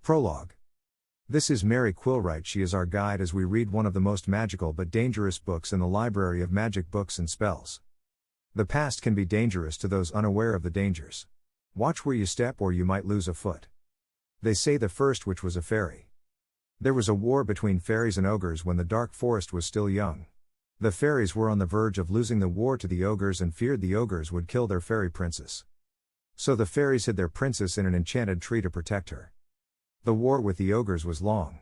Prologue. This is Mary Quillwright. She is our guide as we read one of the most magical but dangerous books in the library of magic books and spells. The past can be dangerous to those unaware of the dangers. Watch where you step or you might lose a foot. They say the first witch was a fairy. There was a war between fairies and ogres when the dark forest was still young. The fairies were on the verge of losing the war to the ogres and feared the ogres would kill their fairy princess. So the fairies hid their princess in an enchanted tree to protect her. The war with the ogres was long.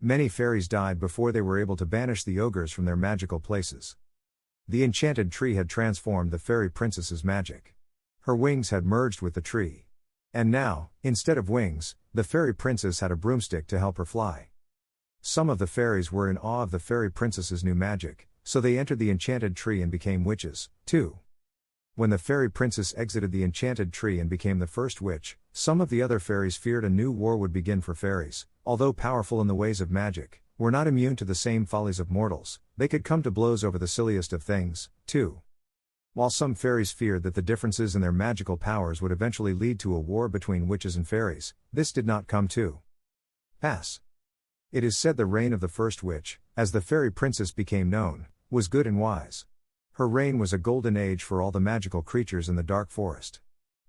Many fairies died before they were able to banish the ogres from their magical places. The enchanted tree had transformed the fairy princess's magic. Her wings had merged with the tree. And now, instead of wings, the fairy princess had a broomstick to help her fly. Some of the fairies were in awe of the fairy princess's new magic, so they entered the enchanted tree and became witches, too. When the fairy princess exited the enchanted tree and became the first witch, some of the other fairies feared a new war would begin, for fairies, although powerful in the ways of magic, were not immune to the same follies of mortals. They could come to blows over the silliest of things, too. While some fairies feared that the differences in their magical powers would eventually lead to a war between witches and fairies, this did not come to pass. It is said the reign of the first witch, as the fairy princess became known, was good and wise. Her reign was a golden age for all the magical creatures in the dark forest.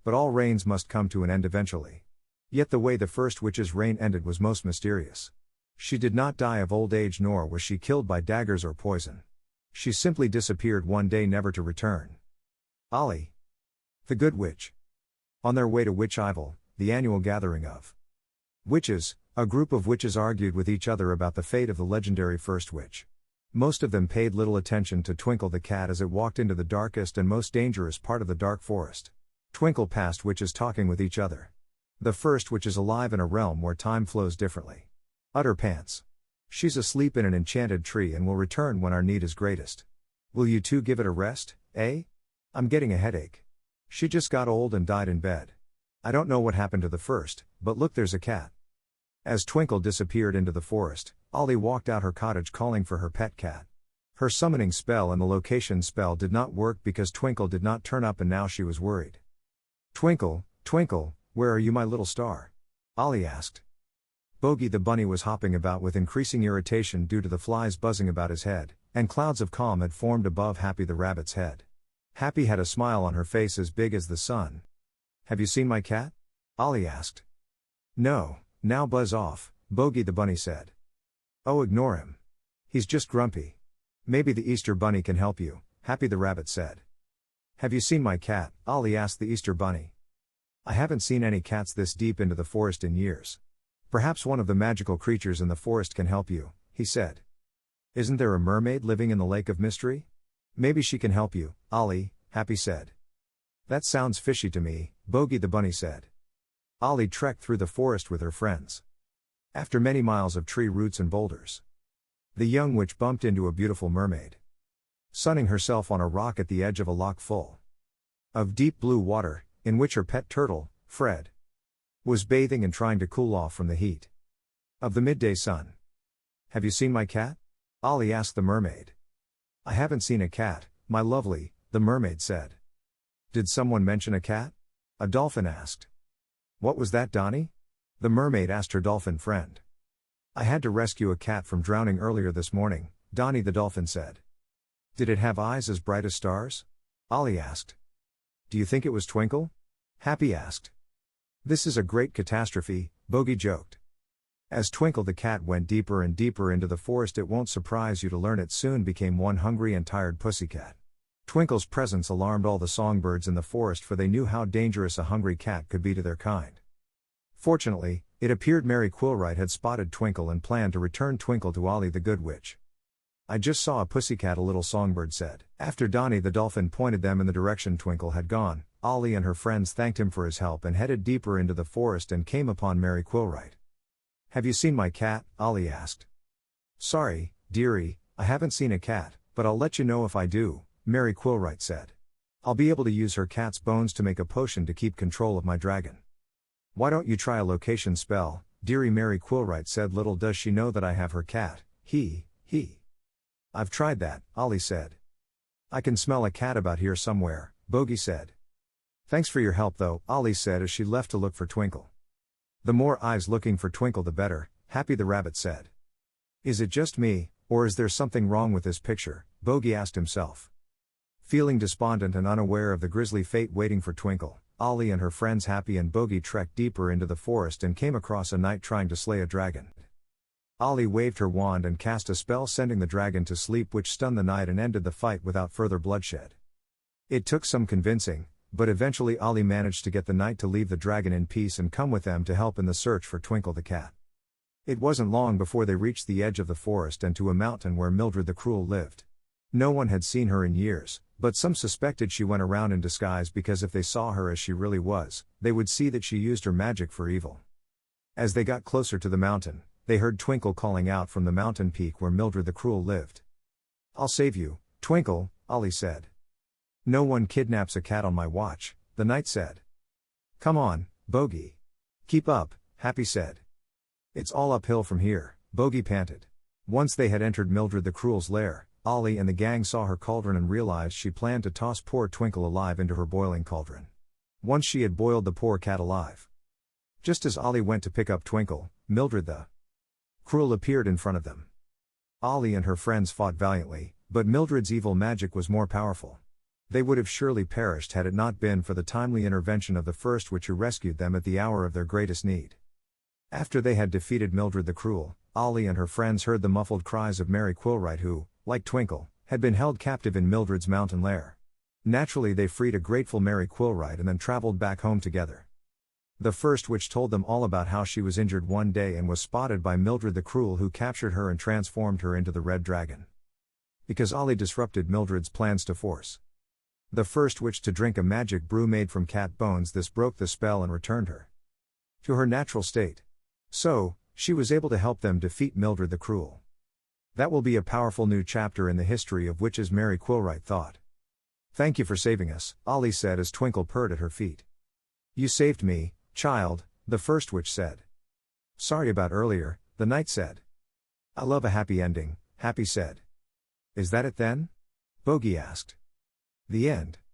But all reigns must come to an end eventually. Yet the way the first witch's reign ended was most mysterious. She did not die of old age, nor was she killed by daggers or poison. She simply disappeared one day, never to return. Olly the Good Witch. On their way to Witch-Ival, the annual gathering of witches, a group of witches argued with each other about the fate of the legendary first witch. Most of them paid little attention to Twinkle the cat as it walked into the darkest and most dangerous part of the dark forest. Twinkle passed witches talking with each other. The first witch is alive in a realm where time flows differently. Utter pants. She's asleep in an enchanted tree and will return when our need is greatest. Will you two give it a rest, eh? I'm getting a headache. She just got old and died in bed. I don't know what happened to the first, but look, there's a cat. As Twinkle disappeared into the forest, Olly walked out her cottage calling for her pet cat. Her summoning spell and the location spell did not work because Twinkle did not turn up, and now she was worried. Twinkle, Twinkle, where are you, my little star? Olly asked. Bogey the bunny was hopping about with increasing irritation due to the flies buzzing about his head, and clouds of calm had formed above Happy the rabbit's head. Happy had a smile on her face as big as the sun. Have you seen my cat? Olly asked. No, now buzz off, Bogey the bunny said. Oh, ignore him. He's just grumpy. Maybe the Easter bunny can help you, Happy the rabbit said. Have you seen my cat? Olly asked the Easter bunny. I haven't seen any cats this deep into the forest in years. Perhaps one of the magical creatures in the forest can help you, he said. Isn't there a mermaid living in the lake of mystery? Maybe she can help you, Olly, Happy said. That sounds fishy to me, Bogey the bunny said. Olly trekked through the forest with her friends. After many miles of tree roots and boulders, the young witch bumped into a beautiful mermaid. Sunning herself on a rock at the edge of a loch full of deep blue water, in which her pet turtle, Fred, was bathing and trying to cool off from the heat of the midday sun. Have you seen my cat? Olly asked the mermaid. I haven't seen a cat, my lovely, the mermaid said. Did someone mention a cat? A dolphin asked. What was that, Donnie? The mermaid asked her dolphin friend. I had to rescue a cat from drowning earlier this morning, Donnie the dolphin said. Did it have eyes as bright as stars? Olly asked. Do you think it was Twinkle? Happy asked. This is a great catastrophe, Bogey joked. As Twinkle the cat went deeper and deeper into the forest, it won't surprise you to learn it soon became one hungry and tired pussycat. Twinkle's presence alarmed all the songbirds in the forest, for they knew how dangerous a hungry cat could be to their kind. Fortunately, it appeared Mary Quillwright had spotted Twinkle and planned to return Twinkle to Olly the Good Witch. I just saw a pussycat, a little songbird said. After Donnie the dolphin pointed them in the direction Twinkle had gone, Olly and her friends thanked him for his help and headed deeper into the forest and came upon Mary Quillwright. Have you seen my cat? Olly asked. Sorry, dearie, I haven't seen a cat, but I'll let you know if I do, Mary Quillwright said. I'll be able to use her cat's bones to make a potion to keep control of my dragon. Why don't you try a location spell, dearie, Mary Quillwright said. Little does she know that I have her cat, he. I've tried that, Olly said. I can smell a cat about here somewhere, Bogey said. Thanks for your help though, Olly said as she left to look for Twinkle. The more eyes looking for Twinkle the better, Happy the rabbit said. Is it just me, or is there something wrong with this picture? Bogey asked himself. Feeling despondent and unaware of the grisly fate waiting for Twinkle, Olly and her friends Happy and Bogey trekked deeper into the forest and came across a knight trying to slay a dragon. Olly waved her wand and cast a spell sending the dragon to sleep, which stunned the knight and ended the fight without further bloodshed. It took some convincing, but eventually Olly managed to get the knight to leave the dragon in peace and come with them to help in the search for Twinkle the cat. It wasn't long before they reached the edge of the forest and to a mountain where Mildred the Cruel lived. No one had seen her in years, but some suspected she went around in disguise because if they saw her as she really was, they would see that she used her magic for evil. As they got closer to the mountain, they heard Twinkle calling out from the mountain peak where Mildred the Cruel lived. I'll save you, Twinkle, Olly said. No one kidnaps a cat on my watch, the knight said. Come on, Bogey. Keep up, Happy said. It's all uphill from here, Bogey panted. Once they had entered Mildred the Cruel's lair, Olly and the gang saw her cauldron and realized she planned to toss poor Twinkle alive into her boiling cauldron. Once she had boiled the poor cat alive. Just as Olly went to pick up Twinkle, Mildred the Cruel appeared in front of them. Olly and her friends fought valiantly, but Mildred's evil magic was more powerful. They would have surely perished had it not been for the timely intervention of the first witch who rescued them at the hour of their greatest need. After they had defeated Mildred the Cruel, Olly and her friends heard the muffled cries of Mary Quillright who, like Twinkle, had been held captive in Mildred's mountain lair. Naturally they freed a grateful Mary Quillright and then traveled back home together. The first witch told them all about how she was injured one day and was spotted by Mildred the Cruel, who captured her and transformed her into the red dragon. Because Olly disrupted Mildred's plans to force the first witch to drink a magic brew made from cat bones, this broke the spell and returned her to her natural state. So, she was able to help them defeat Mildred the Cruel. That will be a powerful new chapter in the history of witches, Mary Quillright thought. Thank you for saving us, Olly said as Twinkle purred at her feet. You saved me, child, the first witch said. Sorry about earlier, the knight said. I love a happy ending, Happy said. Is that it then? Bogey asked. The end.